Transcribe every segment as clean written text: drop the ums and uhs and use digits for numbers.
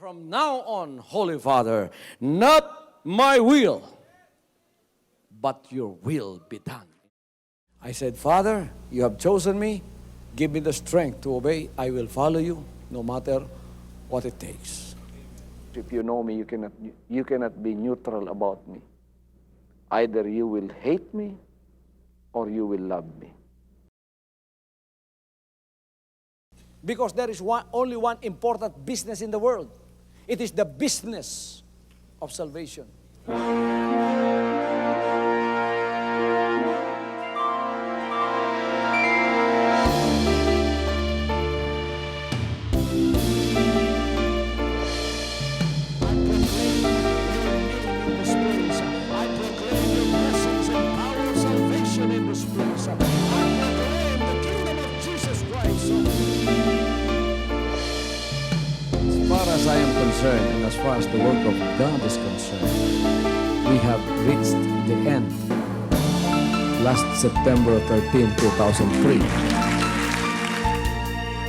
From now on, Holy Father, not my will, but your will be done. I said, Father, you have chosen me. Give me the strength to obey. I will follow you no matter what it takes. If you know me, you cannot be neutral about me. Either you will hate me or you will love me. Because there is only one important business in the world. It is the business of salvation. As I am concerned, and as far as the work of God is concerned, we have reached the end. Last September 13, 2003.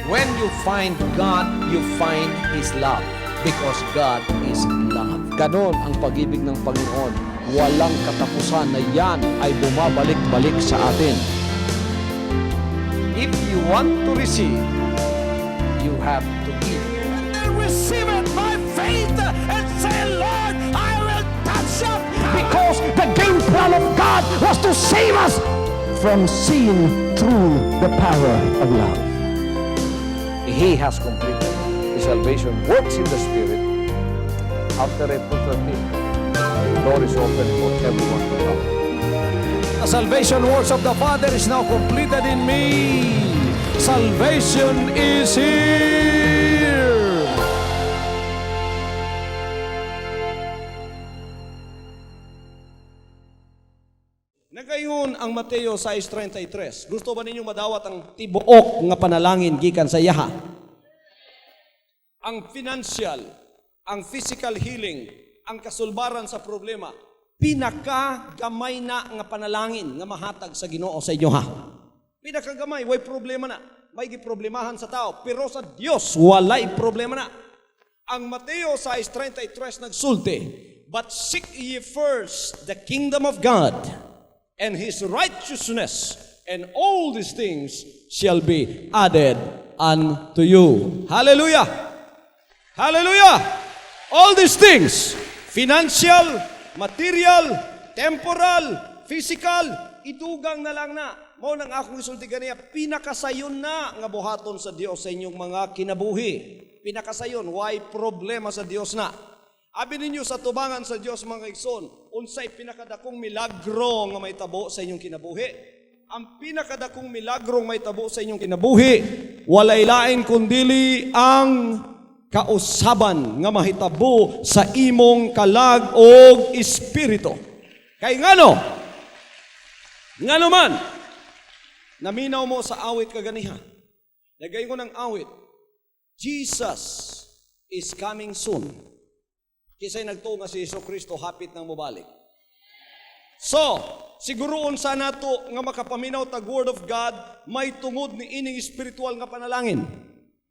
When you find God, you find His love. Because God is love. Ganon ang pag-ibig ng Panginoon. Walang katapusan na yan ay bumabalik-balik sa atin. If you want to receive, you have to give. Receive it by faith and say, Lord, I will touch up. Because the game plan of God was to save us from sin through the power of love. He has completed His salvation, works in the Spirit. After April 13, the door is open for everyone to come. The salvation works of the Father is now completed in me. Salvation is here. Nagayon ang Mateo 6:33. Gusto ba ninyong madawat ang tibuok nga panalangin gikan sa yaha? Ang financial, ang physical healing, ang kasulbaran sa problema, pinakagamay na nga panalangin nga mahatag sa Ginoo sa inyo ha. Pinakagamay, way problema na. May giproblemahan sa tao, pero sa Dios walay problema na. Ang Mateo 6:33 nagsulti, but seek ye first the kingdom of God and His righteousness, and all these things shall be added unto you. Hallelujah! Hallelujah! All these things, financial, material, temporal, physical, idugang na lang na. Mo nang akong isulti ganiya, pinakasayon na nga buhaton sa Dios sa inyong mga kinabuhi. Pinakasayon, why problema sa Dios na. Abi ninyo sa tubangan sa Dios mga igsoon, unsay pinakadakong milagro nga may tabo sa inyong kinabuhi? Ang pinakadakong milagro nga may tabo sa inyong kinabuhi, walay lain kundili ang kausaban nga mahitabo sa imong kalag og espiritu. Kay ngano? Ngano man? Naminaw mo sa awit kaganiha. Lagay ko ng awit, Jesus is coming soon. Kisa'y nagtuo nga si Jesucristo, hapit nang mubalik. So, siguroon sa nato nga makapaminaw tag Word of God, may tungod ni ining spiritual nga panalangin.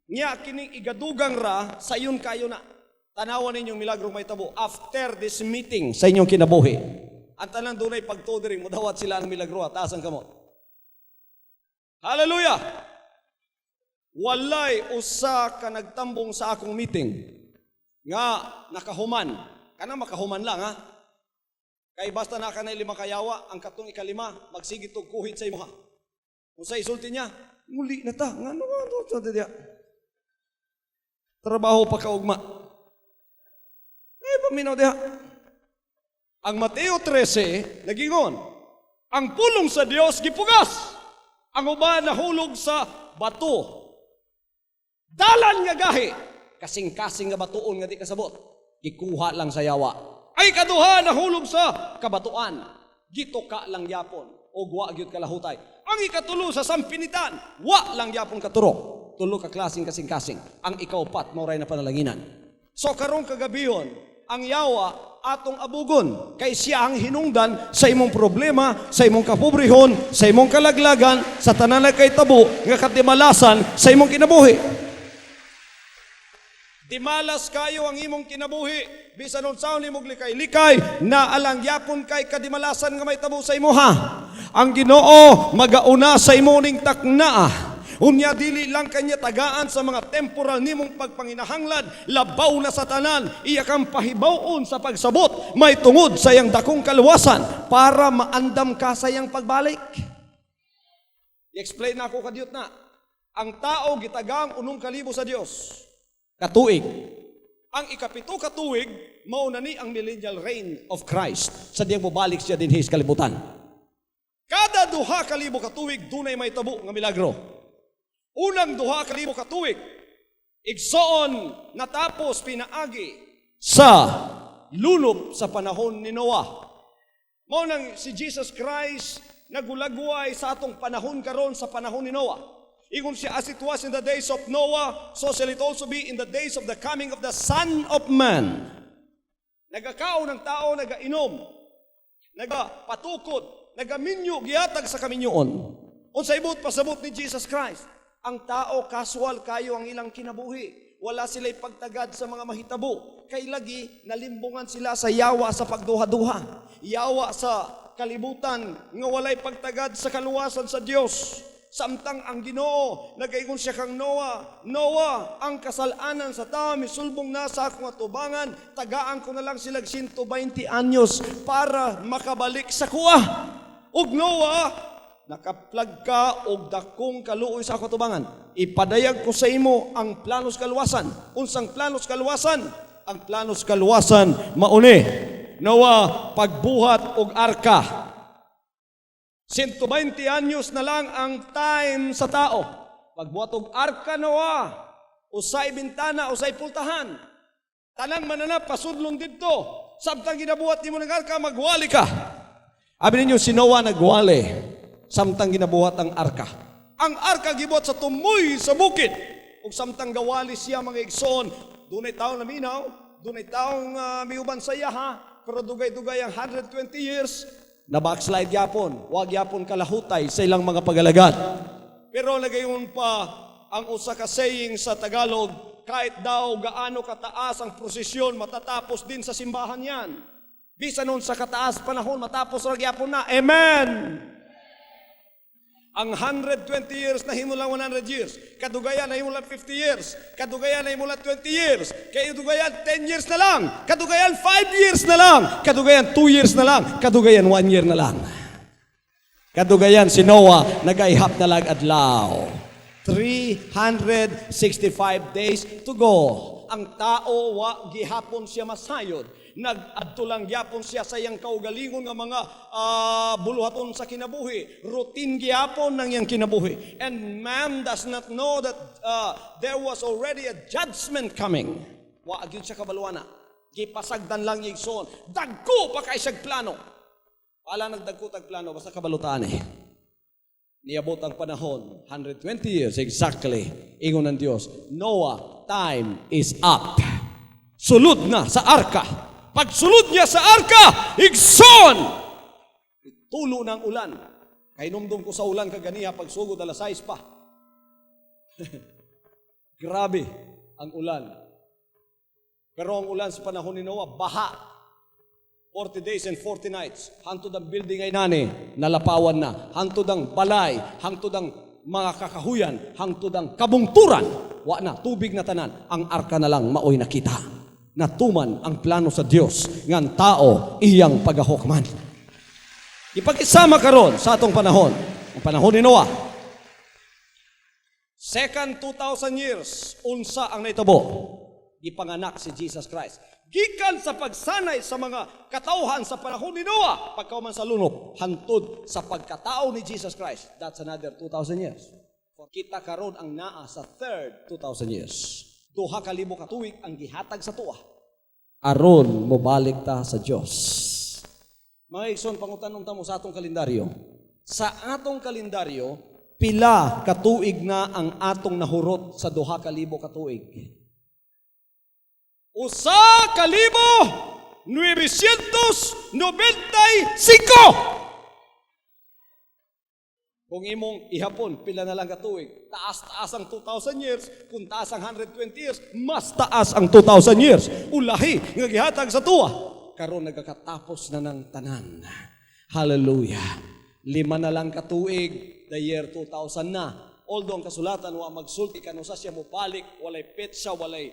Nya kining igadugang ra sa iyon kayo na. Tanawan ninyong milagrong may tabo after this meeting sa inyong kinabuhi. Ang tanan dunay pagtudering mo dawat sila ang milagro at taas ang kamot. Hallelujah! Walay usa ka nagtambong sa akong meeting nga nakahuman. Kana makahuman lang ha. Kay basta na kanay lima kayawa, ang katong ikalima, magsigit og kuhit sa imo ha. Kung sa isulti niya, muli na ta. Ngano sa diya? Trabaho pa kaugma. Paminaw diha. Ang Mateo 13, nagingon, ang pulong sa Dios gipugas. Ang uban nahulog sa bato. Dalan nga gahi. Kasing-kasing nga batuon nga di kasabot. Gikuha lang sa yawa. Ay kaduha nahulog sa kabatuan. Gitoka lang yapon. O wa gyud kalahutay. Ang ikatulo sa sampinitan. Wa lang yapon katuro. Tulo ka klaseng kasing-kasing. Ang ikaupat mauray na panalanginan. So karong kagabihon, ang yawa atong abugon. Kay siya ang hinungdan sa imong problema, sa imong kapobrehon, sa imong kalaglagan, sa tanan kay tabo nga katimalasan sa imong kinabuhi. Timalas kayo ang imong kinabuhi, bisan unsaon imong likay-likay, na alang yapon kay kadimalasan nga may tabo sa imuha. Ang Ginoo magauna sa imuning takna. Unya dili lang kanya tagaan sa mga temporal nimong pagpanginahanglan, labaw na sa tanan, iya kang pahibawon sa pagsabot, may tungod sa iyang dakong kaluwasan para maandam ka sa iyang pagbalik. I-explain na ako kadiyot na. Ang tao gitagang 6,000 sa Dios katuig. Ang ikapito katuig mao na ni ang millennial reign of Christ. Sa diyang mobalik siya dinhi sa kalibutan. Kada 2,000 katuig dunay may tabo nga milagro. Unang 2,000 katuig, igsoon natapos pinaagi sa lulop sa panahon ni Noah. Mao nang si Jesus Christ nagulagway sa atong panahon karon sa panahon ni Noah. Ingon siya, as it was in the days of Noah, so shall it also be in the days of the coming of the Son of Man. Nagakaon ng tao, nagainom, nagapatukod, nagaminyo, giyatag sa kaminyoon. Unsay ibot pasabot ni Jesus Christ. Ang tao, casual kayo ang ilang kinabuhi. Wala sila'y pagtagad sa mga mahitabo. Kay lagi, nalimbungan sila sa yawa sa pagduha-duha. Yawa sa kalibutan, nga walay pagtagad sa kaluwasan sa Dios. Samtang ang Ginoo, nagaingon siya kang Noah, Noah, ang kasalanan sa tao, misulbong na sa akong atubangan, tagaan ko na lang silag 120 anyos para makabalik sa kuwa. Ug Noah, nakaplag ka og dakong kaluoy sa katubangan. Ipadayag ko sa imo ang planos kaluwasan. Unsang planos kaluwasan? Ang planos kaluwasan mauni. Noah, pagbuhat og arka. 120 anyos na lang ang time sa tao. Pagbuhat og arka, Noah, usay bintana, usay pultahan. Tanang mananap, pasudlong dito. Samtang ginabuhat nimo ng arka, magwali ka. Abi ninyo, si Noah nagwali. Samtang ginabuhat ang arka. Ang arka gibuhat sa tumoy sa bukid. Ug samtang gawali siya mga igsoon, dunay taong naminaw, dunay taong miuban sa iya ha, pero dugay-dugay ang 120 years, na backslide yapon, wag yapon kalahutay sa ilang mga pagalagad. Pero nagayon pa ang usa ka saying sa Tagalog, kahit daw gaano kataas ang prosesyon, matatapos din sa simbahan yan. Bisan nun sa kataas panahon, matapos ra gyapon na. Amen! Ang 120 years na himulang 100 years. Kadugayan na himulang 50 years. Kadugayan na himulang 20 years. Kadugayan 10 years na lang. Kadugayan 5 years na lang. Kadugayan 2 years na lang. Kadugayan 1 year na lang. Kadugayan si Noah nagaihap na lang adlaw. 365 days to go. Ang tao wa gihapon siya masayod. Nag-adto lang gyapon siya sa iyang kaugalingon nga mga buluhaton sa kinabuhi. Routine gyapon ng iyang kinabuhi. And man does not know that there was already a judgment coming. Wa agyud siya kabaluana. Gipasagdan lang igsoon. Dagko pa kay siyag plano. Pala nagdagko tag plano basta kabalutaan eh. Niabot ang panahon, 120 years exactly. Ingon ng Dios, Noah, time is up. Sulod na sa arka. Pagsulod niya sa arka, igsoon! Tulo ng ulan. Kainumdum ko sa ulan kaganiha, pagsugod alas 6 pa. Grabe ang ulan. Pero ang ulan sa panahon ni Noah, baha. 40 days and 40 nights. Hantod ang building ay nani, nalapawan na. Hantod ang balay, hantod ang mga kakahuyan, hantod ang kabungturan. Wa na, tubig na tanan. Ang arka na lang maoy nakita. Natuman ang plano sa Dios ngan tao iyang pagahukman. Ipag-isama karon sa atong panahon, ang panahon ni Noah. Second 2,000 years, unsa ang naitabo? Gipanganak si Jesus Christ. Gikan sa pagsanay sa mga katauhan sa panahon ni Noah, pagkauman sa lunok, hantod sa pagkatao ni Jesus Christ. That's another 2,000 years. Kita karon ang naa sa third 2,000 years. 2,000 katuig ang gihatag sa tuwa. Aron mobalik ta sa Dios. Mga igsoon, pangutanong ta mo sa atong kalendaryo. Sa atong kalendaryo, pila katuig na ang atong nahurot sa 2,000 katuig? 1,995! Kung imong ihapon, pila na lang katuig. Taas-taas ang 2,000 years. Kung taas ang 120 years, mas taas ang 2,000 years. Ulahi, nga gihatag sa tuwa. Karon nagkakatapos na ng tanan. Hallelujah. 5 na lang katuig, the year 2000 na. Although ang kasulatan, wa magsulti kanusa siya mo balik, walay petsa, walay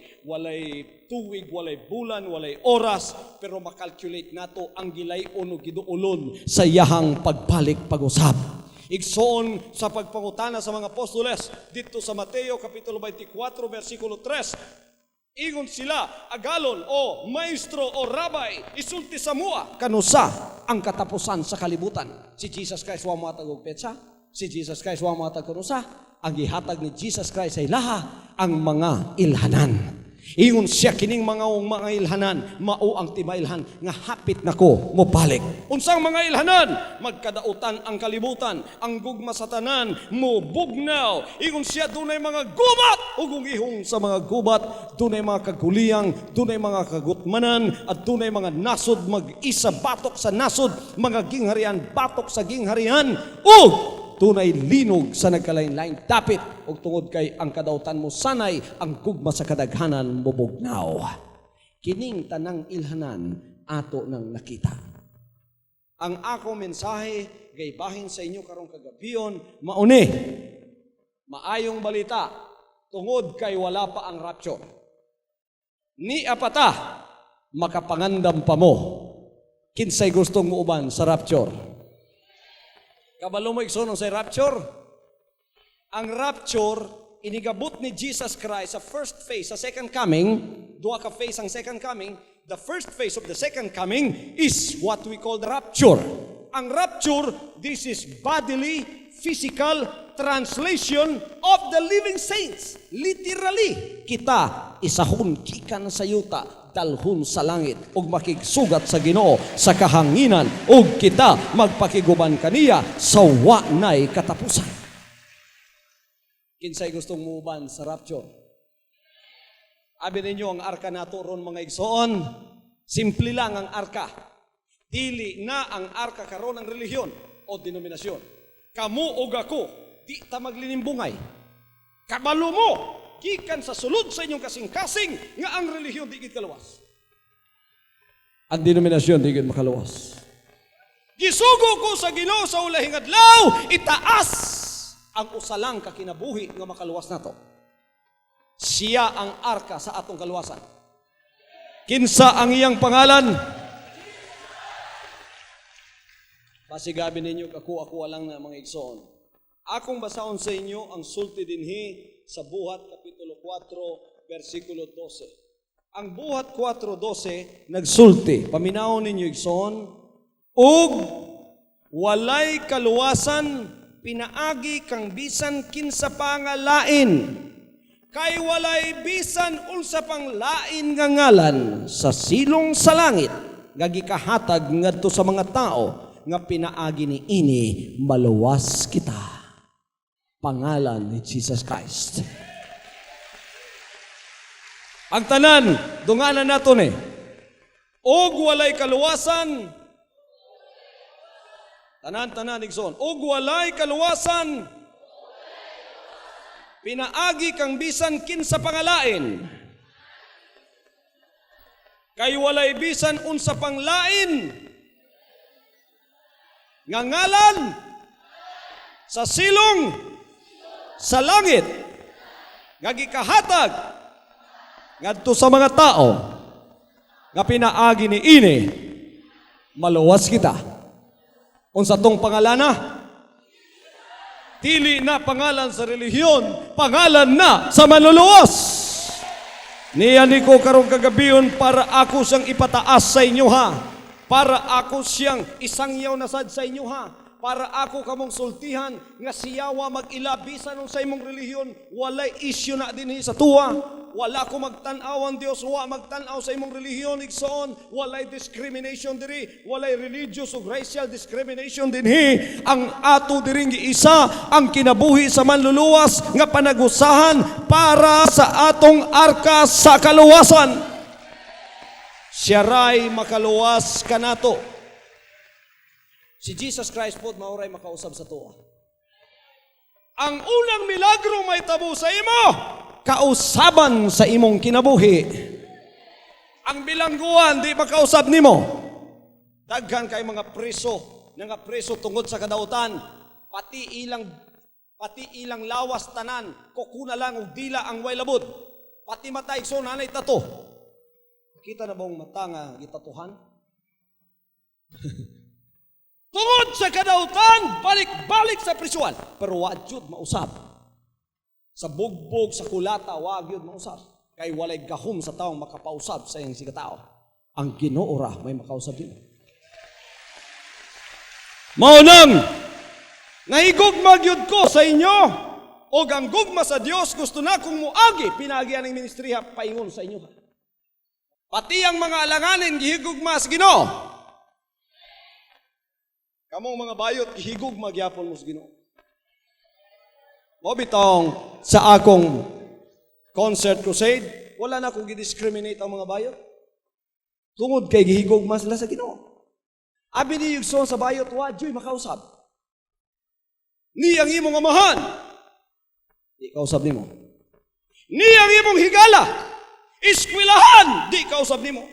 tuig, walay bulan, walay oras, pero makalculate nato ang gilayon o giduulon sa iyahang pagbalik pag-usap. Igsoon sa pagpangutana sa mga apostoles dito sa Mateo kapitulo 24 versikulo 3. Ingon sila, agalon o maestro o rabay, isulti sa mua. Kanusa ang katapusan sa kalibutan. Si Jesus Christ wa matag og petsa, si Jesus Christ wa matag kanusa. Ang gihatag ni Jesus Christ ay laha ang mga ilhanan. Ingon siya kining mga ilhanan, mao ang timailhan nga hapit nako mo balik. Unsang mga ilhanan? Magkadautan ang kalibutan, ang gugma sa tanan mo bugnaw. Ingon siya dunay mga gubat, ug kung ihong sa mga gubat, dunay mga kaguliyang, dunay mga kagutmanan, at dunay mga nasod mag-isa batok sa nasod, mga gingharian batok sa gingharian, ug tunay linog sa nagkalain-laing dapit ug tungod kay ang kadautan mo sanay ang gugma sa kadaghanan mubugnaw. Kining tanang ilhanan ato nang nakita. Ang ako mensahe gaybahin sa inyo karong kagabion mauni. Maayong balita tungod kay wala pa ang rapture. Ni apata makapangandam pa mo. Kinsay gustong muuban sa rapture? Kabalo mo igsoon sa rapture? Ang rapture, inigabot ni Jesus Christ sa first phase, sa second coming, duha ka phase ang second coming. The first phase of the second coming is what we call the rapture. Ang rapture, this is bodily, physical translation of the living saints. Literally, kita isahon kikan sa yuta, dalhon sa langit ug makigsugat sa Ginoo sa kahanginan ug kita magpakiguban kaniya sa wa nay katapusan. Kinsay gustong muuban sa rapture? Abi ninyo ang arka nato ron mga igsoon. Simple lang ang arka. Dili na ang arka karon ang relihiyon o denominasyon. Kamu ug ako di ta maglinimbungay. Kabalo mo gikan sa sulod sa inyong kasing-kasing nga ang relihiyon di gid kaluwas. Ang denominasyon di gid makaluwas. Gisugo ko sa Ginoo sa ulahing adlaw, itaas ang usalang kakinabuhi nga makaluwas nato. Siya ang arka sa atong kaluwasan. Kinsa ang iyang pangalan? Pasigabi ninyo ako lang na mga igsoon. Akong basaon sa inyo ang sulti dinhi sa Buhat kapitulo 4 versikulo 12. Ang Buhat 4:12 nagsulti, paminawon ninyo igsoon, ug walay kaluwasan pinaagi kang bisan kinsa pa nga lain, kay walay bisan unsa pang lain nga ngalan sa silong sa langit nga gikahatag ngadto sa mga tao nga pinaagi ni ini maluwas kita. Pangalan ni Jesus Christ. Ang tanan, dunganan nato ni. Og walay kaluwasan. Tanan igsoon. Og walay kaluwasan. Pinaagi kang bisan kinsa pangalain. Kay walay bisan unsa pang lain. Nga ngalan sa silong sa langit nga gikahatag ngadto sa mga tao nga pinaagi ni ini maluwas kita. Unsa tong pangalana? Dili na pangalan sa relihiyon, pangalan na sa manluluwas. Niya ni ko karong kagabion para ako siyang ipataas sa inyo ha. Para ako siyang isangyaw na sad sa inyo ha. Para ako kamong sultihan nga siyawa mag-ilabisan sa imong relihiyon, walay issue na dinhi sa tuwa. Wala ko magtan-aw ang Dios, wa magtan-aw sa imong relihiyon igsoon, walay discrimination diri, walay religious ug racial discrimination dinhi. Ang ato diring giisa ang kinabuhi sa manluluwas nga panagusahan para sa atong arka sa kaluwasan. Siya ray makaluwas kanato. Si Jesus Christ po mauray makausab sa tuwa. Ang unang milagro may tabo sa imo, kausaban sa imong kinabuhi. Ang bilangguan, di ba kausab nimo? Daghan kay mga preso tungod sa kadautan, pati ilang lawas tanan, kukuna lang og dila ang way labod. Pati matay so nanay tato. Kita na bang mata nga gitatuhan? Tungod sa kadautan, balik-balik sa prisuan. Pero wa jud mausab. Sa bugbog, sa kulata, wa jud mausab. Kay walay gahom sa taong makapausab sa iyang sikatao. Ang Ginoo ra may makausab din. Maunang, nahigugma gyud ko sa inyo, o ang gugma sa Dios gusto na kong muagi, pinagi aning ministriya paingon sa inyo. Pati ang mga alanganin, gihigugma sa Ginoo. Kamong mga bayot, gihigugma gyapon mo sa Ginoo. Mo bitong sa akong concert crusade, wala na akong gidiscriminate ang mga bayot. Tungod kay gihigugma sila sa Ginoo. Abi ni Yugson sa bayot, wadyo'y makausab. Ni ang imong amahan, di kausab nimo. Ni ang imong higala, iskwilahan, di kausab nimo.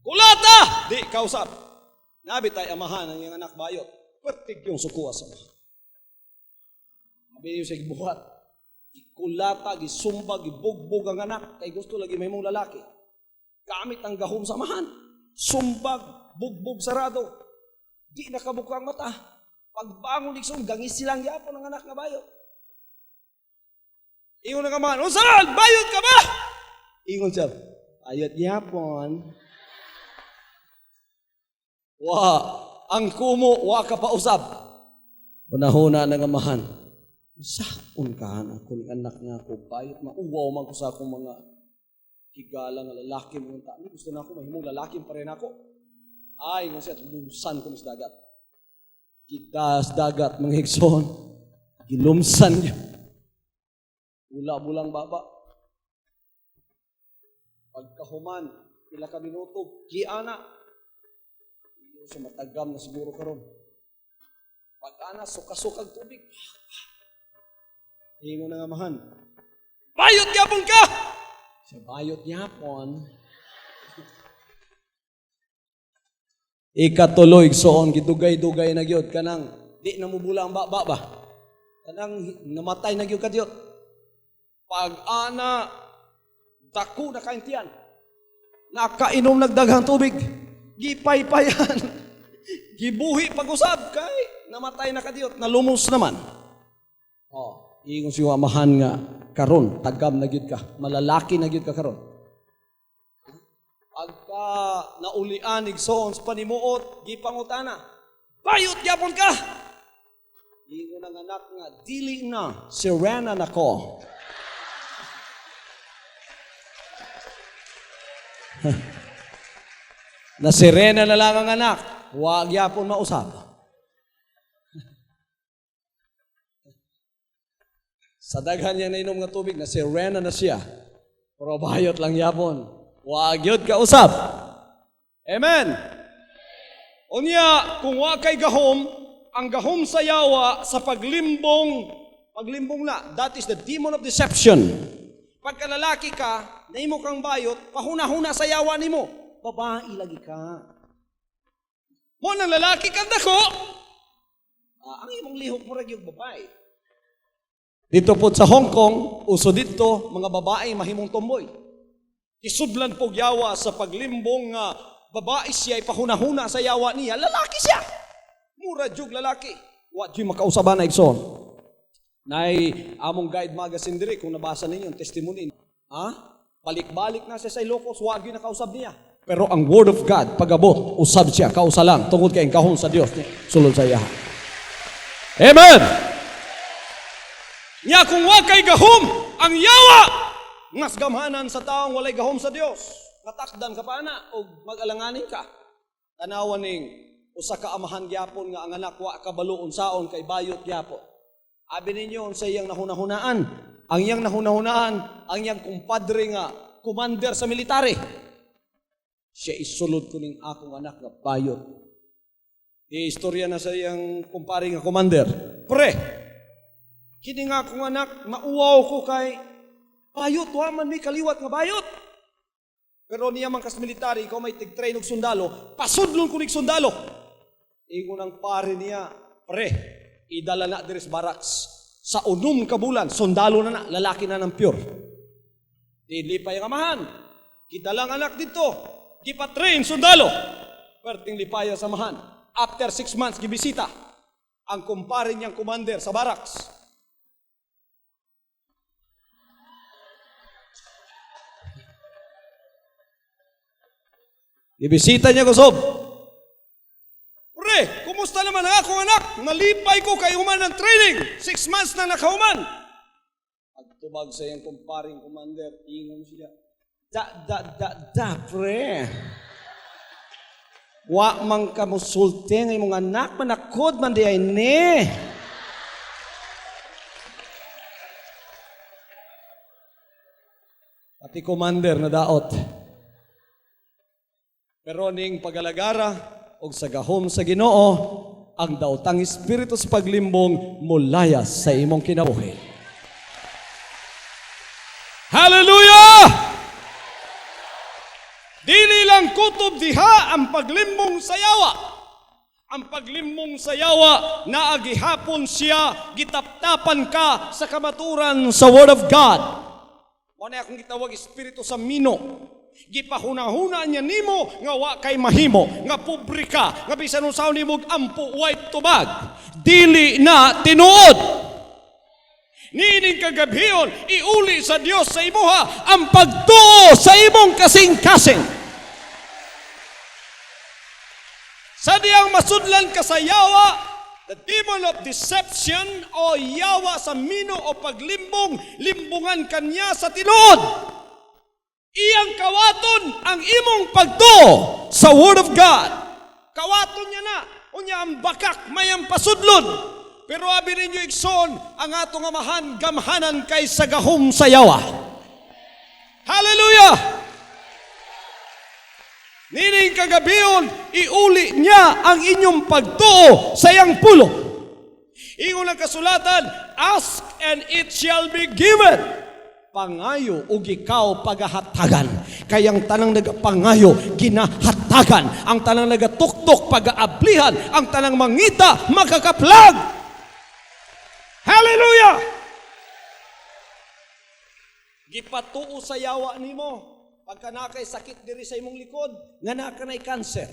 Kulata, di kausab. Nabi tay amahan ang iyang anak bayot, pertig yung sukuha sa mga. Abi niyo sa gibuhat, ikulata, gisumba, gibugbog ang anak, kay gusto lagi may mong lalaki. Gamit ang gahom sa amahan, sumbag, bugbog sarado, di nakabukang mata. Pagbangon iksong, gangis silang yapon ang anak nga bayot. Ingon na kaman, unsaan, bayot ka ba? Ingon siya, ayot yapon. Ang kumo, wa ka pa usab. Unahuna ng amahan, saon ka na kung anak nga ako, bayot, mauwaw man ko sa akong mga higala nga lalaki mo. Gusto na ako, mahimong lalaki pa rin ako. Ay, nga siya, lumsan ko sa dagat. Kitas dagat, mga higson. Gilumsan niya. Ula-bulang baba. Pagkahuman, pila ka minuto, giana. So matagam na siguro karon. Pag-ana, sukasukag tubig. Hingo na nga mahan. Bayot yapon ka! Sa bayot yapon. Ikatuloy, soon, gidugay-dugay na gyud kanang, di namubula ang baba ba? Kanang namatay na gyud kadyot. Pag-ana, dako na kaintiyan. Nakainom nagdaghang tubig. Gipaypayan. Gibuhi pag-usab kay namatay na kadiyot, nalumos naman. Ingon si amahan nga karon, tagam na gyud ka, malalaki na gyud ka karon. Pagka naulian igsoon sa panimuot, gipangutana, bayot gyapon ka. Ingon ang anak nga, dili na, sirena na ko. Na sirena na lang ang anak, huwag yapon mausap. Sa daghan niya na inom nga tubig, na sirena na siya. Pero bayot lang yapon, huwag yun kausap. Amen. Unya, kung huwag kay gahom, ang gahom sa yawa sa paglimbong na, that is the demon of deception. Pagka lalaki ka, na imo kang bayot, pahuna-huna sa yawa nimo. Babae lagi ka. Mo nang lalaki kang dako, ang imong lihok mo rin yung babae. Dito po sa Hong Kong, uso dito, mga babae mahimong tomboy. Isudlan po yawa sa paglimbong nga babae siya, ipahuna-huna sa yawa niya, lalaki siya. Mura jug lalaki. What yung makausaban na igsoon? Nay, among guide magazine diri, kung nabasa ninyo, testimony. Balik-balik na siya sa Ilocos, wag yung nakausap niya. Pero ang word of God, pag-abot, usab siya, kausa lang, tungkol kay kahon sa Dios, sulod sa iya. Amen! Nya kung wa kay gahom, ang yawa, ngas gamhanan sa taong walay gahom sa Dios, matakdan ka pa na, o mag-alanganin ka. Tanawan ning, usa ka amahan gyapon nga ang anak wa kabaluon saon kay bayot gyapon. Abi ninyo sa iyang nahunahunaan, ang iyang nahunahunaan, ang iyang kumpadre nga, commander sa military. Siya isulod ko ning akong anak nga bayot. Istorya na sa iyang kumpare nga commander. Pre, kini nga akong anak, mauwaw ko kay bayot, wa man may kaliwat nga bayot. Pero niya man kas military, ikaw may tig-train og sundalo, pasudlon ko nig sundalo. Ingon ang pare niya, pre, idala na diri sa barracks. Sa 6 ka bulan, sundalo na lalaki na ng pure. Dili pa yung amahan. Kidalang anak dito, gipa-train sundalo. Perting lipaya sa amahan. After 6 months, gibisita ang kumpare niyang commander sa barracks. Gibisita niya kusob. Pre, kumusta naman ang akong anak? Nalipay ko kay human ng training. 6 months na nakahuman. Pagtubag sa iyang kumparing commander, ingon siya. Pre. Wa man ka musulti ng imong anak, manakod man di ay ni. Pati commander na daot. Pero ning pagalagara og sa gahom sa Ginoo, ang daotang espiritu sa paglimbong mulayas sa imong kinabuhi. Hallelujah! Dili lang kutob diha ang paglimbong sa yawa. Ang paglimbong sa yawa na agihapon siya, gitaptapan ka sa kamaturan sa Word of God. Wala akong gitawag espiritu sa mino. Gipahuna-huna niya nimo nga wa kay mahimo, nga pobre ka, nga bisan usaw nimo ampo wipe tubag. Dili na tinuod. Nining kagabhion, iuli sa Dios sa imuha ang pagtuo sa imong kasing-kasing. Sa diyang masudlan ka sa yawa, the demon of deception o yawa sa mino o paglimbong, limbungan kanya sa tinuod. Iyang kawaton ang imong pagtuo sa Word of God. Kawaton niya na, unya ang bakak mayang pasudlon. Pero abi ninyo igsoon, ang atong amahan gamhanan kay sa gahom sa yawa. Hallelujah! Nining kagabion, iuli niya ang inyong pagtuo sa iyang pulo. Ingon ang kasulatan, ask and it shall be given. Pangayo ug ikaw pagahatagan. Kayang tanang nagapangayo, ginahatagan. Ang tanang nagatuktok, pag-aablihan. Ang tanang mangita, makakaplag. Hallelujah! Gipatuo sa yawa nimo. Pagka nakay sakit diri sa imong likod, nga nakanay cancer.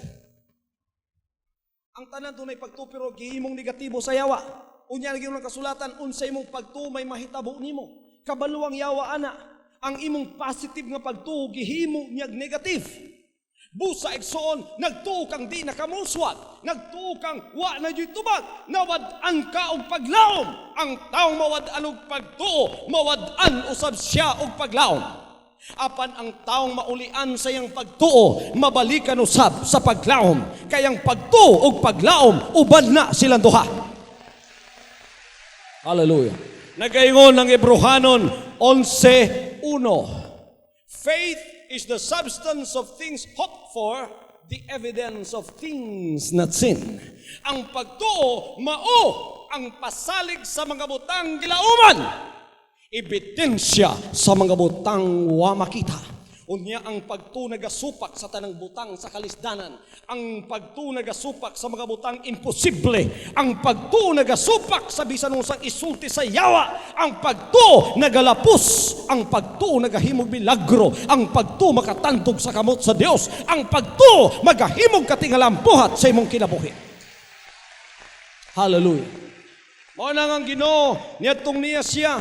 Ang tanan dunay pagtupiro gihimong negatibo sa yawa. Unya gyud ang kasulatan unsay imong pagtuo may mahitabo nimo. Kabaluang yawa ana, ang imong positive nga pagtuo gihimo niyag negative. Busa igsoon, nagtuo kang di nakamuswat, nagtuo kang wa na jud tubag, nawad-an ka og paglaom. Ang taong mawad-an og pagtuo, mawad-an usab siya og paglaom. Apan ang taong maulian sa iyang pagtuo, mabalikan usab sa paglaom. Kayang pagtuo ug paglaom, uban na silang duha. Hallelujah. Nagaingon ng Hebrehanon 11:1. Faith is the substance of things hoped for, the evidence of things not seen. Ang pagtuo mao ang pasalig sa mga butang gilauman. Ebidensya sa mga butang wa makita. Unya ang pagtuo nagasupak sa tanang butang sa kalisdanan. Ang pagtuo nagasupak sa mga butang imposible. Ang pagtuo nagasupak sa bisan unsang isulti sa yawa. Ang pagtuo nagalapos. Ang pagtuo nagahimog milagro. Ang pagtuo makatandog sa kamot sa Dios. Ang pagtuo magahimog katingalampuhat sa imong kinabuhi. Hallelujah. Mao nang ang Ginoo niadtong niya siya.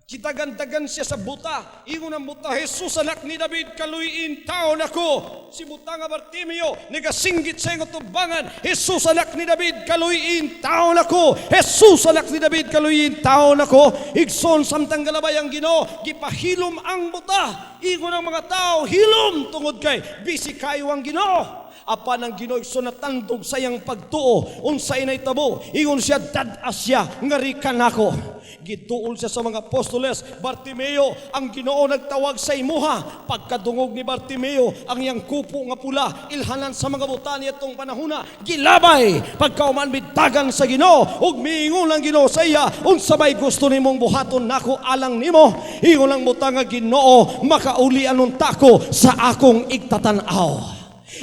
Kitagantagan siya sa buta. Ingon ang buta, Jesus anak ni David, kaluyin taon ako. Si buta nga Bartimeo, nagasinggit sa iyong tubangan. Jesus anak ni David, kaluyin taon ako. Jesus anak ni David, kaluyin taon ako. Igsoon samtang galabay ang Ginoo, gipahilom ang buta. Ingon ang mga tao, hilom tungod kay bisi kayo ang Ginoo. apan ang Ginoo sunatandog sayang pagtuo unsay nahitabo ingon siya dad-as siya ngarikan ako. Gituol siya sa mga apostoles, Bartimeo, ang Ginoo nagtawag sa imuha. Pagkadungog ni Bartimeo, ang iyang kupo nga pula ilhanan sa mga buta nitong panahona gilabay pagkauman bitagan sa Ginoo ug miingon ang Ginoo sa iya unsa may gusto nimong buhaton nako alang nimo. Ingon ang buta nga Ginoo makauli anon tako sa akong igtatanaw.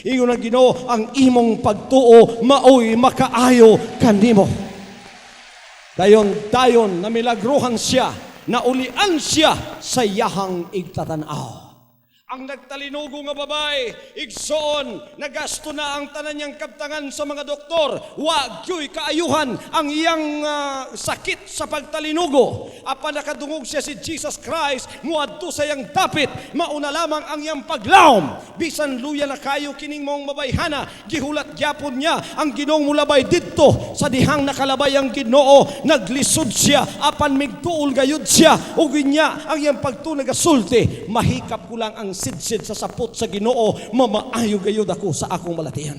Ingon ang Ginoo ang imong pagtuo maoy makaayo kanimo. Dayon na milagruhan siya, naulian siya sa yahang igtatanaw. Ang nagtalinugo nga babae, igsoon, nagasto na ang tanan niyang kabtangan sa mga doktor. Wa gyoy kaayuhan ang iyang sakit sa pagtalinugo. Apa nakadungog siya si Jesus Christ, muadto sa iyang dapit, mauna lamang ang iyang paglaom. Bisan luya na kayo kining mong mabayhana, gihulat gyapon niya ang Ginoong mulabay didto sa dihang nakalabay ang Ginoo, naglisod siya, apan migtuol gayud siya, ug niya ang iyang pagtunag asulti, mahikap ko lang ang sidsid sa sapot sa Ginoo, mamaayo gayud ako sa akong malatian.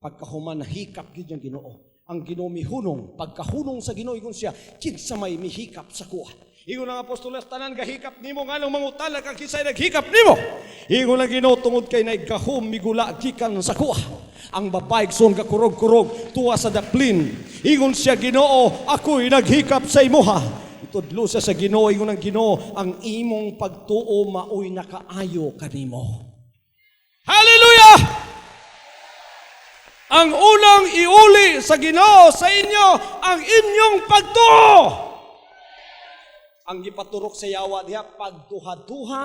Pagkahuman hikap gid ang Ginoo. Ang Ginoo mihunong, pagkahunong sa Ginoo ingon siya, kinsa may mihikap sa kuha. Ingon ang apostoles tanan gahikap nimo nganong mangutala kang kinsay naghikap nimo. Ingon ang Ginoo tungod kay naggahom migula gikan sa kuha. Ang babae son kakurog-kurog tuwa sa daplin. Ingon siya, Ginoo, ako'y naghikap sa imuha. Tudlo siya sa Ginoo, ingon ang Ginoo, ang imong pagtuo maoy nakaayo kanimo. Hallelujah! Ang unang iuli sa Ginoo sa inyo ang inyong pagtuo. Ang gipaturok sa yawa diha pagduha-duha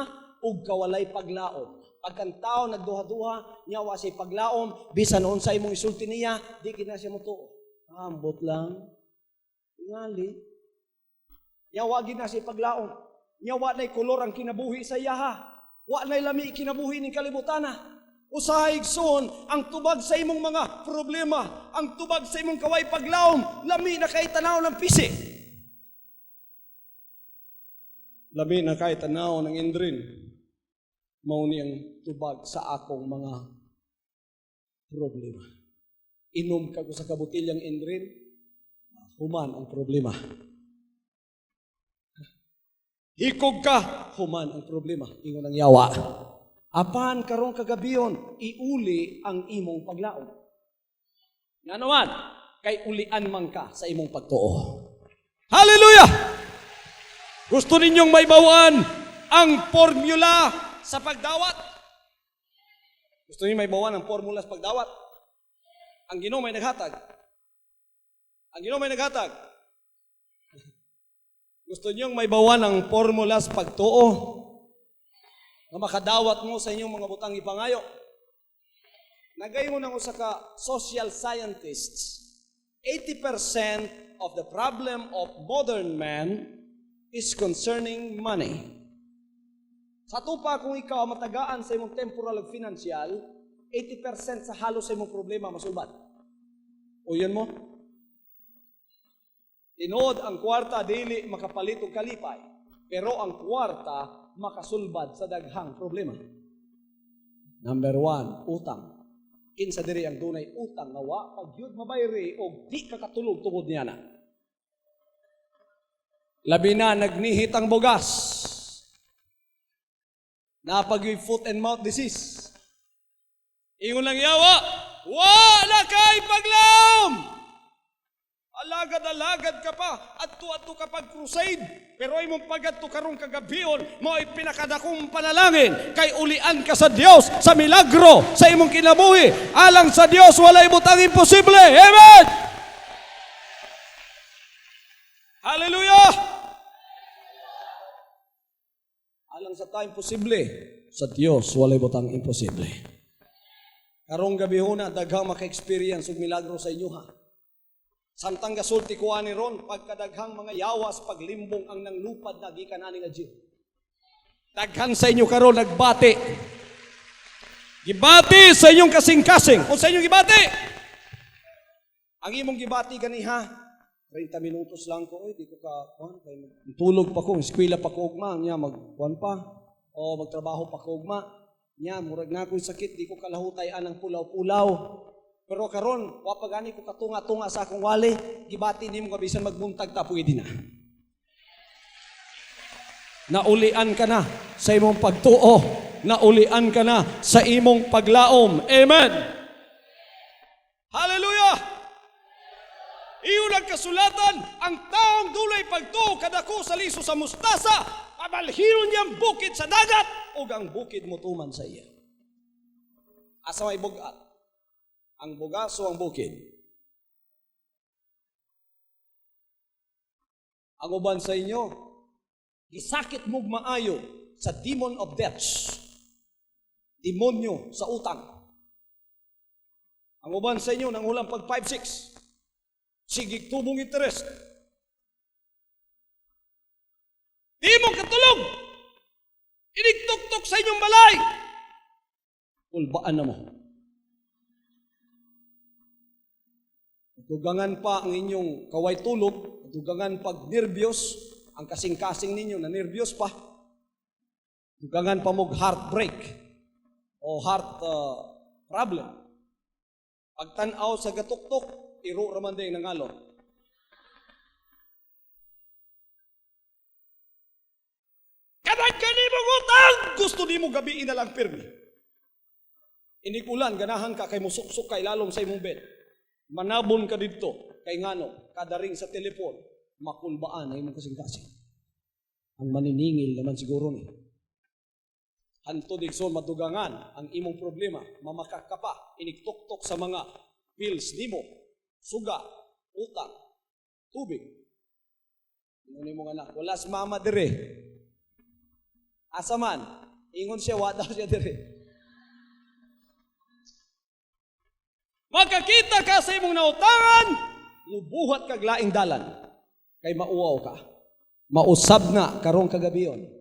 ug kawalay paglaom. Pagkan tao nagduha-duha, nyawa say paglaom, bisan unsa imong isulti niya, di gina siya motuo. Ambot lang. Ngali. Nyawa gid na siya paglaom. Nyawa na'y kolor ang kinabuhi sa yaha. Wa na'y lami kinabuhi ning kalibutana. Usahay igsoon ang tubag sa imong mga problema, ang tubag sa imong kaway paglaom, lami na kay tanaw ng pisi. Lami na kay tanaw ng indrin. Mao ni ang tubag sa akong mga problema. Inom ka ko sa kabutilyang indrin, human ang problema. Hikog ka, human ang problema. Ingon ang yawa. Apan karong kagabiyon, iuli ang imong paglaom. Nga naman, kay ulian man ka sa imong pagtuo. Hallelujah! Gusto ninyong may bawaan ang formula sa pagdawat? Gusto niyo may bawaan ang formula sa pagdawat? Ang Ginoo may naghatag. Ang Ginoo may naghatag. Gusto niyong may bawan ang formula sa pagtuo na makadawat mo sa inyong mga butang ipangayo? Nagayon ako sa social scientists, 80% of the problem of modern man is concerning money. Sa tupa kung ikaw matagaan sa imong temporal ug financial, 80% sa halos sa imong problema masulbad. O yun mo? Tinod ang kwarta dili makapalit og kalipay, pero ang kwarta makasulbad sa daghang problema. Number 1, utang. Kinsa diri ang dunay utang nga wa pagyud mabayri og di ka katulog tungod niana. Labi na nagnihit ang bugas. Napagyoy foot and mouth disease. Ingon lang yawa, wala kay paglaom. Alagad-alagad ka pa, adto-adto ka pag-crusade, pero imong pagadto karong kagabion, mo ay pinakadakong panalangin, kay ulian ka sa Dios, sa milagro, sa imong kinabuhi. Alang sa Dios, walay butang imposible. Amen! Hallelujah! Alang sa ta imposible, sa Dios, walay butang imposible. Karong gabihon na, daghang maka-experience og milagro sa inyo ha. Samtang gasulti ko ani ron, pagkadaghang mga yawas, paglimbong ang nanglupad na gikan ani nga Diyo. Daghan sa inyo karon nagbati. Gibati sa inyong kasing-kasing. O sa inyong gibati. Ang imong gibati ganiha, 30 minutos lang ko, di ko tulog pa ko, eskwela pa ko ugma, niya magkuan pa, o magtrabaho pa ko ugma. Nya, murag na akong sakit, di ko kalahutay anang pulaw-pulaw. Pero karon, wa pa gani ko katunga-tunga sa akong wali, gibati nimo nga bisan magbuntag ta pwede na. Naulian ka na sa imong pagtuo. Naulian ka na sa imong paglaom. Amen. Hallelujah. Iyon ang kasulatan, ang taong dulay pagtuo kadako sa liso sa mustasa, pabalhiron niyang bukid sa dagat, o ang bukid mutuman sa iya. Asa may bugat? Ang bugas o ang bukid? Ang uban sa inyo, gisakit mo maayo sa demon of death, demonyo sa utang. Ang uban sa inyo, nangulang pag 5-6, sigig tubong interest. Di mo katulog, inigtuktok sa inyong balay, ulbaan na mo. Dugangan pa ang inyong kaway tulog, dugangan pag nervyos, ang kasing-kasing ninyo na nervyos pa. Dugangan pa mong heartbreak o heart problem. Pagtanaw sa gatuktok, iro raman din nangalon. Kadagkan mo utang, gusto di mo gabiin na lang pirmi. Inikulan, ganahan ka kay musuksok kay lalom sa imong bed. Manabon ka dito, kay ngano, kadaring sa telepon, makulbaan ay mong kasing-kasing. Ang maniningil naman siguro ni. Hanto digson madugangan ang imong problema, mamakak ka pa, iniktok-tok sa mga bills nimo, suga, utang, tubig. Ingon mo nga na, wala si mama dire. Asa man, ingon siya, wa daw siya dire. Magkakita ka sa imong nautangan, mubuhat kag laing dalan, kay mauwaw ka. Mausab na karong kagabiyon.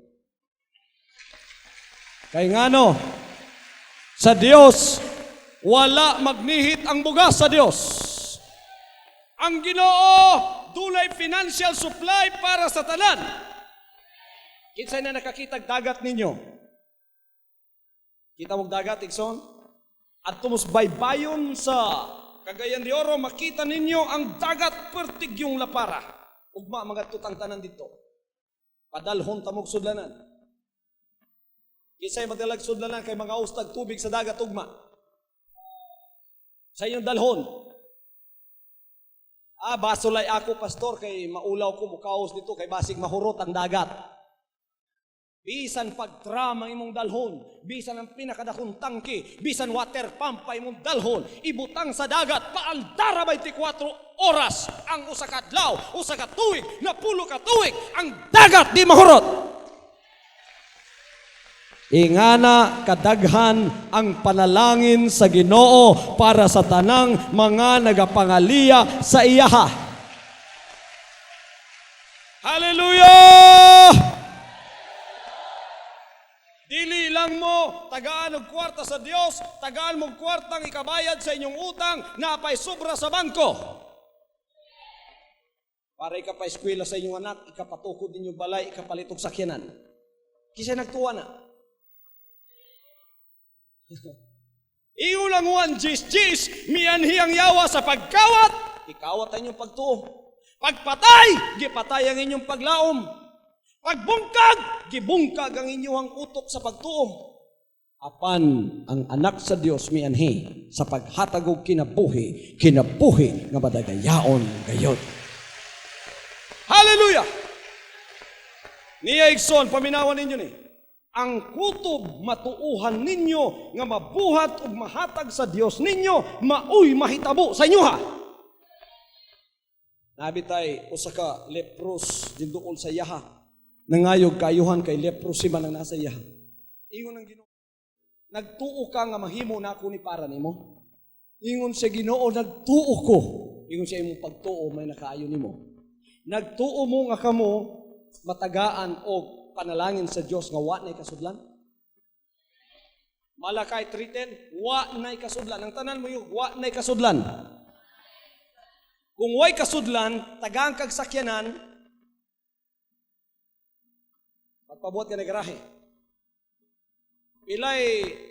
Kay ngano, sa Dios, wala magnihit ang bugas sa Dios. Ang Ginoo, dulay financial supply para sa tanan. Kinsay na nakakitag dagat ninyo? Kita mong dagat, Ikson? At tumus baybayon sa Cagayan de Oro, makita ninyo ang dagat pertig yung lapara. Ugma mga tutang tanan dito. Padalhon tamog sudlanan. Kisay madalag sudlanan kay mga ustag tubig sa dagat ugma. Sa inyong dalhon. Basulay ako pastor kay maulaw ko mukaos dito kay basig mahurot ang dagat. Bisan pagtrama imong dalhon, bisan ang pinakadakong tangke, bisan water pump pa imong dalhon, ibutang sa dagat, paaldara 24 oras, ang usa ka adlaw, usa ka tuig, napulo ka tuig, ang dagat di mahurot. Ingana kadaghan ang panalangin sa Ginoo para sa tanang mga nagapangaliya sa iyaha. Hallelujah! Dili lang mo tagaan og kwarta sa Dios, tagaan mo kwartang ikabayad sa inyong utang na pay sobra sa bangko. Para ikapaeskwela sa inyong anak, ikapatukod ninyong balay, ikapalitog sakyanan. Kisay nagtuwa na. Iyo lang wan jis mianhiyang yawa sa pagkawat, ikawat ang inyong pagtuo. Pagpatay, gipatay ang inyong paglaom. Pagbungkag, gibungkag ang inyong utok sa pagtuo. Apan ang anak sa Dios mianhi sa paghatag og kinabuhi nga madagayaon gayon. Hallelujah! Niya igsoon, paminawan ninyo ni. Ang kutob matuuhan ninyo nga mabuhat ug mahatag sa Dios ninyo, maoy mahitabo sa inyo ha. Nabitay usa ka lepros dinduol sa yaha. Nangayog kayuhan kay leprosy man ang nasa yaha. Ingon ang Ginoo, nagtuo ka nga mahimo na ako ni para nimo. Ingon sa Ginoo, nagtuo ko. Ingon sa imong pagtuo may nakaayo nimo. Nagtuo mo nga kamo matagaan og panalangin sa Dios nga wa nay kasudlan. Malakay 3:10, wa nay kasudlan. Ang tanan mo yung wa nay kasudlan. Kung way kasudlan, tagaan kag sakyanan, magpabuhat ka na garahe. Pilay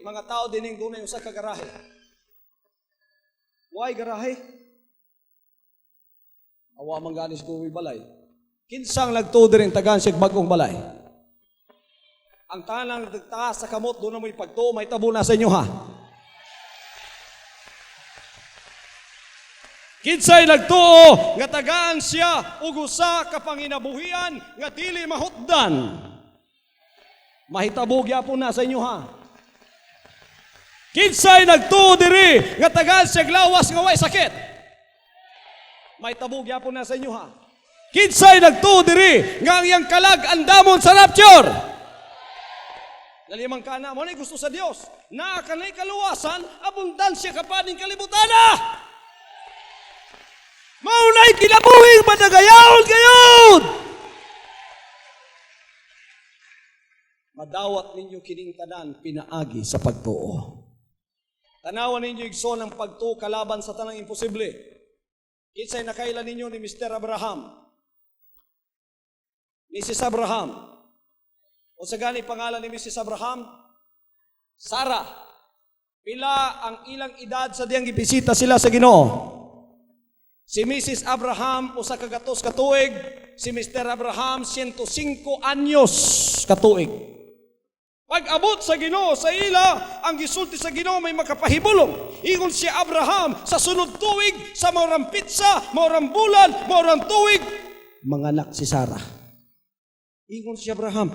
mga tao din yung dunay usa ka garahe. Why garahe? Awa man ganis ko balay. Kinsang nagtuo rin tagaan siya bagong balay. Ang tanang nagtaas sa kamot, doon na mo'y pagtuo, may tabo na sa inyo ha. Kinsay nagtuo, nga tagaan siya, ugusa kapanginabuhian, nga dili mahutdan. Mahitabo gyapon na sa inyo ha. Kinsay nagtuo diri, nga tagaan siya glawas nga way sakit. Mahitabo gyapon na sa inyo ha. Kinsay nagtuo diri, nga ang iyang kalag andamon sa rapture. Nalimang kana mo na gusto sa Dios. Na kanay kaluwasan, abundansya kapaning kalibutana. Maunay kinabuhing madagayaon gayon. Madawat ninyo kining tanan pinaagi sa pagtuo. Tanawan ninyo igsoon ang pagtuo kalaban sa tanang imposible. Kinsay nakailan ninyo ni Mr. Abraham, Mrs. Abraham. O sa gani pangalan ni Mrs. Abraham? Sarah. Pila ang ilang edad sa diyang ibisita sila sa Ginoo? Si Mrs. Abraham usa ka gatos ka tuig, si Mr. Abraham 105 anyos ka tuig. Pag abot sa Ginoo sa ila, ang gisulti sa Ginoo may makapahibulong. Ingon si Abraham sa sunod tuig, sa maurang pitsa, maurang bulan, maurang tuig, manganak si Sarah. Ingon si Abraham,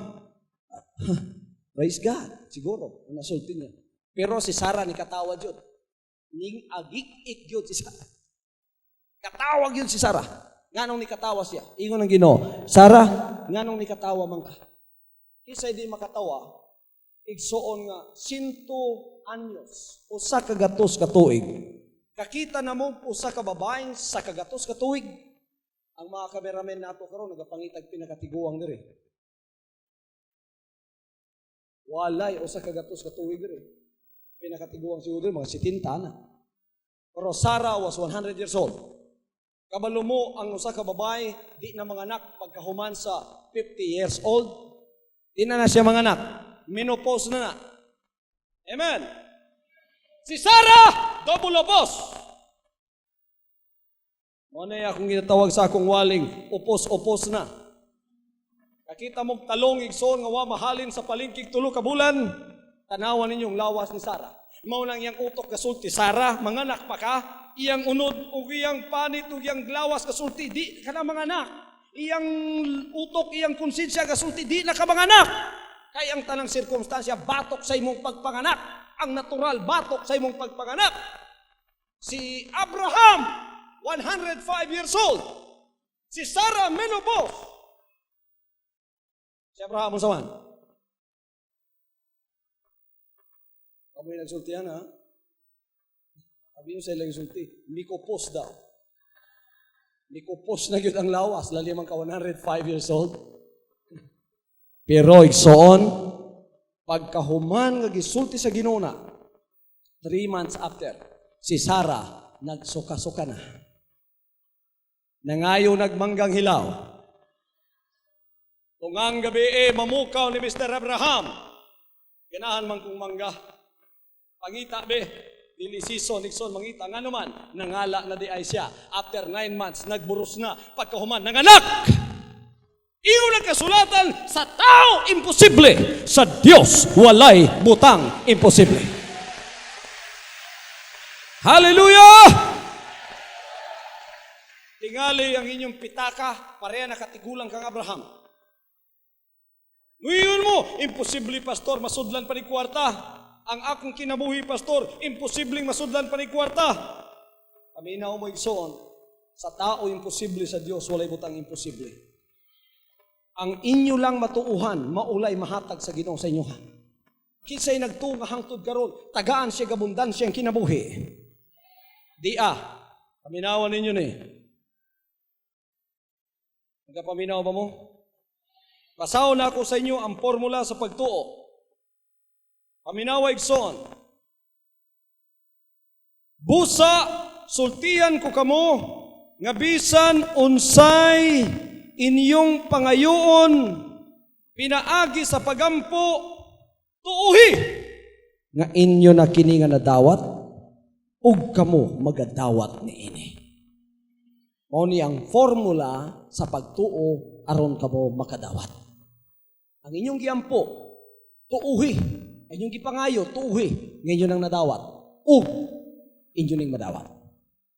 praise God, siguro, nasulti niya. Pero si Sarah ni katawad yun. Ning agik-ik yun si Sarah. Katawag yun si Sarah. Nganong ni katawa siya? Ingon ang Ginoo, Sarah, nganong ni katawa man ka? Kisay di makatawa, igsoon nga, 100 anyos, usa ka gatos ka tuig. Kakita na mo, usa ka babaeng sa kagatos ka tuig. Ang mga kameramen nato karon nagapangitag pinakatiguang diri. Walay o sa kagatos katuig rin. Pinakatiguang siguro mga 70 na. Pero Sarah was 100 years old. Kabalo mo ang usa ka babae, di na manganak pagkahuman sa 50 years old. Di na siya manganak. Menopause na. Amen. Si Sarah, double opos. Ano akong ginatawag sa akong waling, upos-upos na. Nakita mong talong igsoon nga wa mahalin sa palingkig tulo ka bulan, tanawan ninyong lawas ni Sarah. Mao nang iyang utok kasulti, Sarah, manganak pa ka, iyang unod ug iyang panit ug iyang lawas kasulti, di ka na manganak. Iyang utok, iyang konsensya kasulti, di na ka manganak. Kay ang tanang sirkumstansya batok sa imong pagpanganak. Ang natural batok sa imong pagpanganak. Si Abraham, 105 years old. Si Sarah, menopause. Si Abraham, ang saman. Kamu yung nagsultihan, ha? Sabi nyo sa ilang sulti, mikopos daw. Mikopos na yun ang lawas, lalimang ka 105 years old. Pero igsoon, pagkahuman nga gisulti sa Ginoo na, 3 months after, si Sarah nagsuka-suka na. Nangayo nagmanggang hilaw. Tungang gabi mamukaw ni Mr. Abraham. Ganahan man kong mangga. Pangita be, dili season, Nixon, mangita. Nga naman, nangala na di ay siya. After 9 months, nagburos na. Pagkahuman, nanganak! Iyon ang kasulatan, sa tao, imposible. Sa Diyos, walay butang imposible. Hallelujah! Tingali ang inyong pitaka, pareha nakatigulang kang Abraham. Ngayon mo, imposible, pastor, masudlan pa ni kwarta. Ang akong kinabuhi, pastor, imposibleng masudlan pa ni kwarta. Paminaw mo igsoon, sa tao imposible, sa Diyos walay butang imposible. Ang inyo lang matuuhan, maulay mahatag sa Ginoo sa inyo. Kinsay nagtuo nga hangtod karon, tagaan siya gabundan siyang kinabuhi. Di paminawan ninyo ni. Nagpaminaw ba mo? Basaw na ako sa inyo ang formula sa pagtuo. Paminawa igsoon. Busa, sultihan ko kamo, nga bisan unsay inyong pangayoon, pinaagi sa pagampo, tuuhi. nga inyo na kini nga nadawat ug kamo magadawat niini. Mao ni ang formula sa pagtuo aron kamo makadawat. Ang inyong giampo, tuuhi. Ang inyong gipangayo, tuuhi. Ngayon nang nadawat. Ug inyo ning madawat.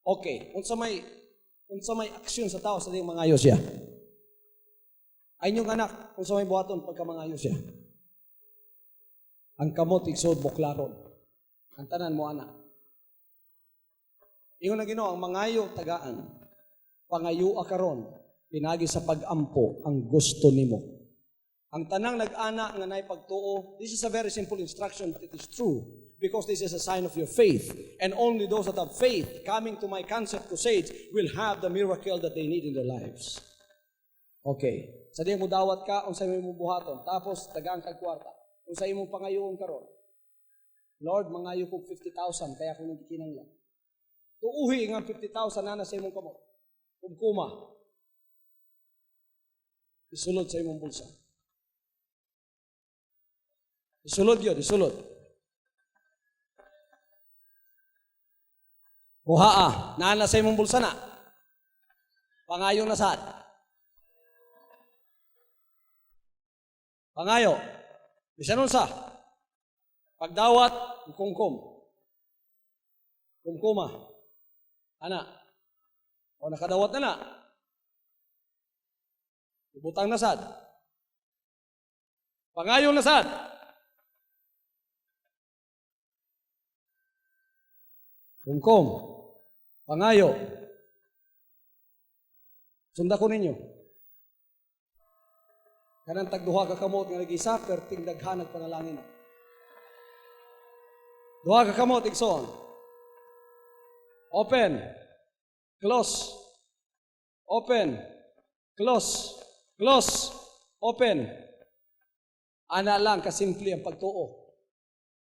Okay, unsa may aksyon sa tao sa diyang mangayo siya. Ay inyong anak, unsa may buhaton pagka mangayo siya. Ang kamot igsod buklaron. Ang tanan mo anak. Ingon na Ginoo ang mangayo tagaan. Pangayo akaron, pinagi sa pag-ampo ang gusto nimo. Ang tanang nag-ana nga nay pagtuo, this is a very simple instruction, but it is true because this is a sign of your faith. And only those that have faith coming to my concept crusades will have the miracle that they need in their lives. Okay. Sa diyan mo dawat ka, unsay mo buhaton. Tapos, tagaan kag kwarta. Unsay mo pangayoon karon. Lord, mangayo ko 50,000, kaya ko nang kinanglan. Tuuhi nga 50,000 na sa imong kamot. Kuma. Isulod sa imong bulsa. Isulod yun, isulod. Buhaa, nana sa imong bulsa na. Pangayo na saan? Pangayo. Bisan unsa? Pagdawat, kumkum. Kumkuma. Ana. O nakadawat na. Ibutang na sad. Pangayo na sad. Kumkum. Pangayo. Sunda ko ninyo. Kanang tagduha ka kamot nga nag-isa, perting daghanag panalangin na. Duha ka kamot, igsoon. Open. Close. Open. Close. Close. Open. Ana lang kasimple ang pagtuo.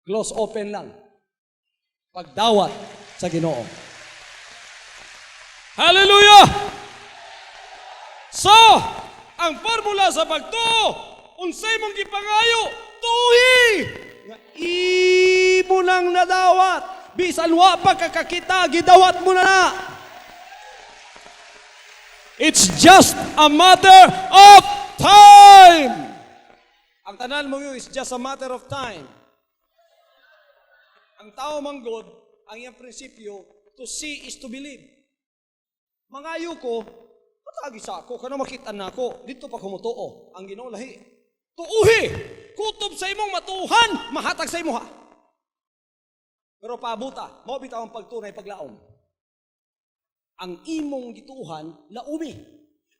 Close, open lang. Pagdawat sa Ginoo. Hallelujah! So, ang formula sa pagtuo, unsay mong gipangayo, tuhi! Nga imo nang nadawat. Bisan wa pa kakakita, gidawat mo na. It's just a matter of time. Ang tanan mo yun is just a matter of time. Ang tao manggod, ang iyang prinsipyo, to see is to believe. Mangayo ko, matagi sa ako, kano makita na ako, dito pa kumutuo, ang Ginoo lahi. Tuuhi! Kutob sa imong matuhan, mahatag sa imo ha. Pero paabuta, mo bitaw ang pagtunay paglaom. Ang imong gituhan, laumi.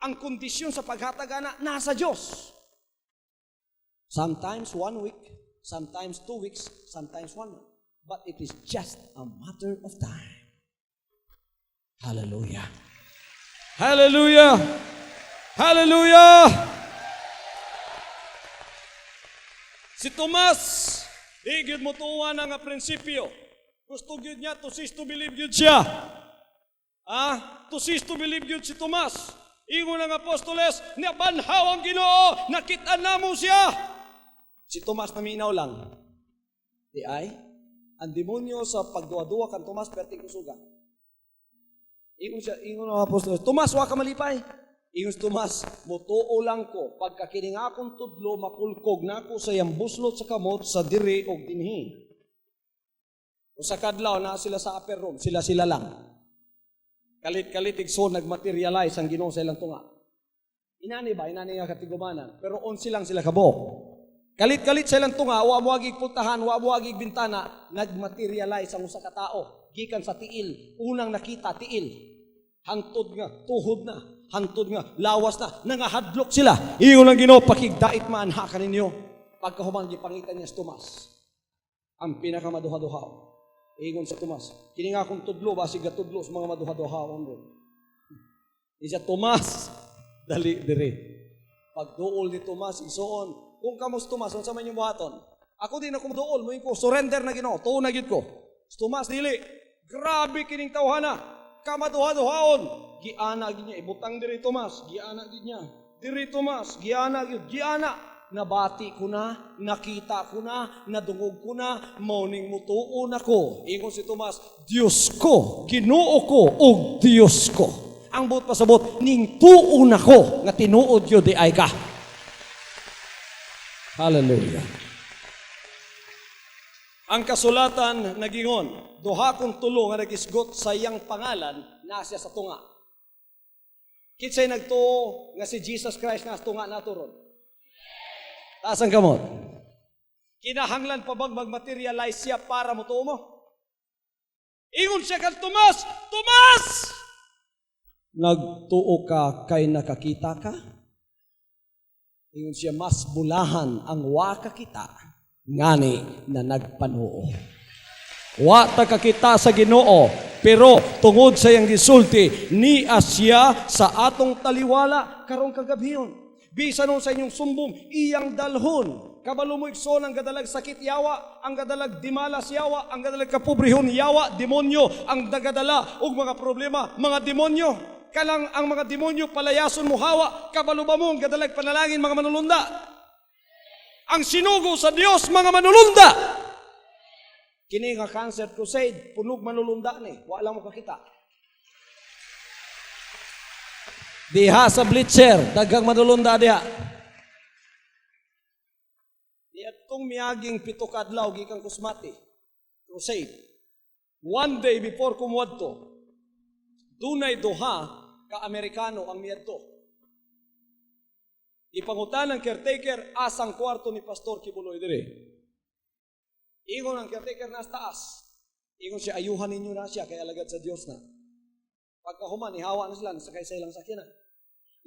Ang kondisyon sa paghatagana, nasa Diyos. Sometimes 1 week, sometimes 2 weeks, sometimes 1 month. But it is just a matter of time. Hallelujah. Hallelujah. Hallelujah. Si Tomas, higit mo tuwa na nga prinsipyo. Gusto gyud niya, to cease to believe gyud siya. To cease to believe yun si Tomas. Ingon ng apostoles, nabanhaw ang Ginoo, nakita na mo siya. Si Tomas naminaw lang. Di ay, ang demonyo sa pagduwa-duwa kan Tomas, perting kusuga. Ingon ng apostoles, Tomas, wa ka malipay. Ingon si Tomas, mutuo lang ko, pagkakining akong tudlo, makulkog na ako sa iyang buslot sa kamot, sa diri o dinhi. O sa kadlaw na sila sa upper room, sila lang. Kalit-kalit igsoon nagmaterialize ang Ginoo sa ilang tunga. Inani nga katigumanan, pero on silang sila kabok. Kalit-kalit sa ilang tunga, wa muagig pultahan, wa muagig bintana, nagmaterialize ang usa ka tao gikan sa tiil. Unang nakita tiil. Hantod nga tuhod na, hantod nga lawas na, nangahadlok sila. Ingon ang Ginoo, pakigdait maanha kaninyo. Pagkahuman gipangitan niya si Tomas, ang pinakamaduha-duha. Ingon sa Tomas, kini nga akong tudlo, basig gatudlo sa mga maduha-duhaon doon. Isa Tomas, dali dire. Pagduol ni Tomas, isuon. Kung kamos Tomas, unsa man yung buhaton? Ako din ako duol, mo ko surrender na Ginoo, tuo na gyud ko. Tomas dili, grabe kining tawhana, kamaduha-duhaon. Giana gid niya, ibutang diri Tomas, giana gid niya. Diri Tomas, giana gyud, giana. nabati ko na, nakita ko na, nadungog ko na, mauning mutuon ako. Ingon si Tomas, Diyos ko, Ginoo ko, og Diyos ko. Ang buot pasabot, ning tuon ako, nga tinuod yun di ay ka. Hallelujah. Ang kasulatan nagingon, duha kong tulo nga nagisgot sa iyang pangalan, nasya sa tunga. Kinsay nagtuo nga si Jesus Christ nga sa tunga naturon. Taas ang kamot. Kinahanglan pa bang mag-materialize siya para mo tuo mo? Ingon siya kang Tomas, Tomas! Nagtuo ka kay nakakita ka? Ingon siya, mas bulahan ang waka kita, ngani na nagpanuo. Wa ta kakita sa Ginoo, pero tungod sa iyang gisulti, ni asya sa atong taliwala karong kagabhiyon. Bisan nun sa inyong sumbong, iyang dalhon. Kabalo mo igsoon ang gadalag sakit yawa, ang gadalag dimalas yawa, ang gadalag kapobrehon yawa, demonyo, ang dagadala og mga problema, mga demonyo. Kalang ang mga demonyo palayason mo hawa, kabalo ba mo ang gadalag panalangin mga manulunda? Ang sinugo sa Dios mga manulunda. Kini nga cancer crusade, punog manulunda ni, wala mo kakita. Diha sa Blitzer, daghang manulunda diha. Diatong miaging pito kadlaw gikan kusmati, crusade. One day before kumuadto, dunay duha ka Amerikano ang miadto. Ipangutan ng caretaker asang kwarto ni Pastor Kibuloy dire. Ingon ang caretaker na taas. Ingon siya, ayuhan ninyo na siya kay alagad sa Dios na. Pagkahuman, ihawa na sila, sakay sa ilang sakyanan.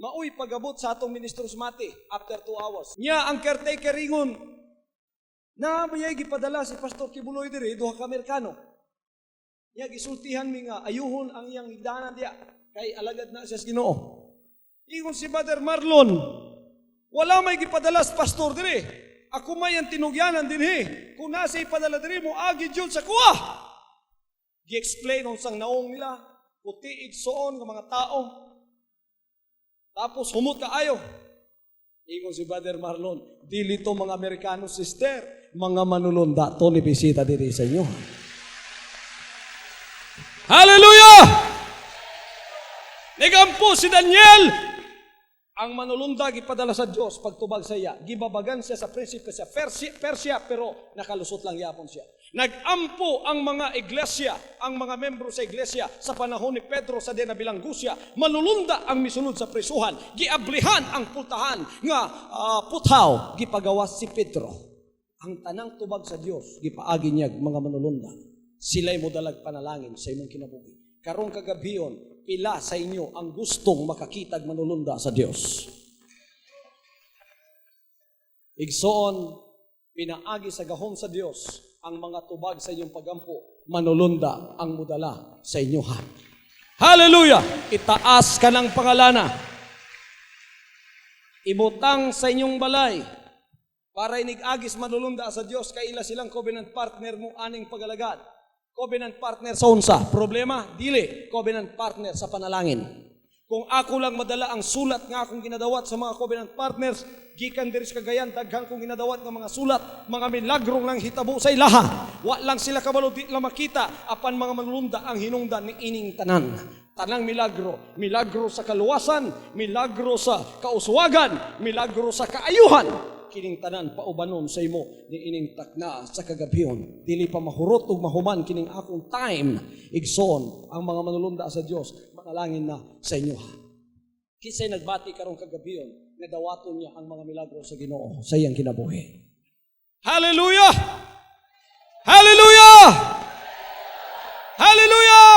Mauy pagabot sa atong ministros mati after 2 hours. Nya ang caretaker ingon, nabayay gipadala si Pastor Kibuloy dire, duha ka Amerikano. Nya gisultihan mi nga, ayuhon ang iyang higdanan diya. Kay alagad na siya sa Ginoo. Ingon si Brother Marlon, wala may gipadala sa pastor dire. Ako may ang tinugyanan din Kung nasa ipadala dire mo, agi Diyod sa kuha. Gi-explain nung sang naong nila, puti igsoon ng mga tao. Tapos humot ka ayo. Ingon si Brother Marlon, dili to mga Amerikano sister, mga manulunda to ni bisita dire sa inyo. Hallelujah! Nigampo si Daniel, ang manulunda gipadala sa Dios pagtubag sa iya. Gibabagan siya sa prinsipe sa Persia, pero nakalusot lang yapon siya. Nagampo ang mga iglesia, ang mga membro sa iglesia sa panahon ni Pedro sa Bilanggusia. Manulunda ang misunod sa prisuhan. Giablihan ang pultahan nga puthaw gipagawas si Pedro. Ang tanang tubag sa Dios gipaagi niya mga manulunda. Sila'y modalag panalangin sa imong kinabuhi. Karong kagabion, pila sa inyo ang gustong makakitag manulunda sa Dios. Igsoon, pinaagi sa gahom sa Dios ang mga tubag sa inyong pagampo, manulunda ang mudala sa inyo ha. Hallelujah! Itaas ka ng pangalana. Ibutang sa inyong balay para inigagis manulunda sa Dios kay ila silang covenant partner mo aning pagalagad. Covenant partner sa unsa. Problema? Dili. Covenant partner sa panalangin. Kung ako lang madala ang sulat nga akong ginadawat sa mga covenant partners, gikan diri sa Cagayan, daghang kong ginadawat ng mga sulat, mga milagro lang hitabo sa ilaha. Wa lang sila kabalo di lang makita, apan mga manulunda ang hinungdan ni ining tanan. Tanang milagro. Milagro sa kaluwasan, milagro sa kauswagan, milagro sa kaayuhan. Kining tanan paubanon sa imo ni ining takna sa kagabion. Dili pa mahurot ug mahuman kining akong time. Igsoon ang mga manulunda sa Dios, manalangin na sa inyo ha. Kisay nagbati karong kagabion, nga dawaton niya ang mga milagro sa Ginoo sa iyang kinabuhi. Hallelujah! Hallelujah! Hallelujah!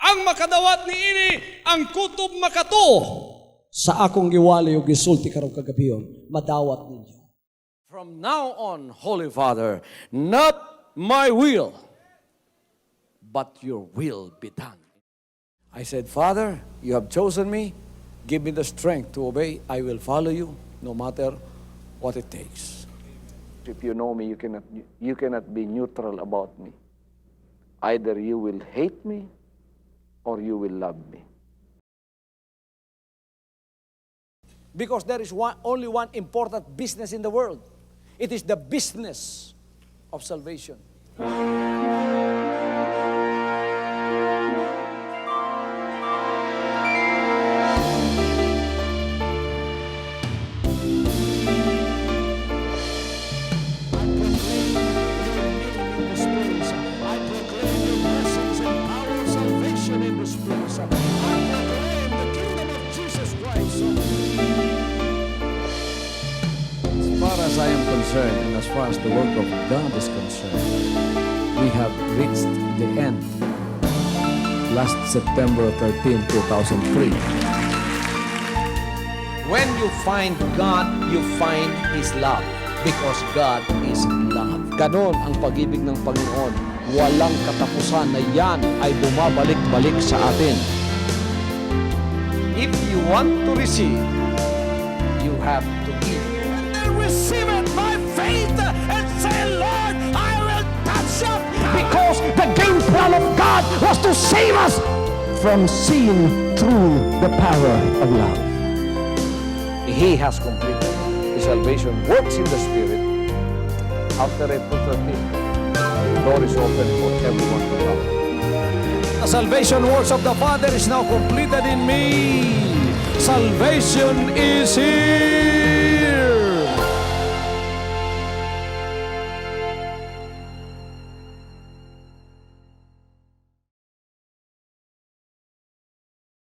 Ang makadawat ni ini, ang kutob makato. Sa akong giwali o gisulti karong kagabion, madawat ninyo. From now on, Holy Father, not my will, but your will be done. I said, Father, you have chosen me. Give me the strength to obey. I will follow you no matter what it takes. If you know me, you cannot be neutral about me. Either you will hate me or you will love me. Because there is only one important business in the world. It is the business of salvation. As far as I am concerned, and as far as the work of God is concerned, we have reached the end. Last September 13, 2003. When you find God, you find His love. Because God is love. Ganon ang pag-ibig ng Panginoon. Walang katapusan na yan ay bumabalik-balik sa atin. If you want to receive, you have to give. Receive it by faith and say, Lord, I will touch up. Because the game plan of God was to save us from sin through the power of love. He has completed. His salvation works in the Spirit. After April 13th, the door is open for everyone to come. The salvation works of the Father is now completed in me. Salvation is here.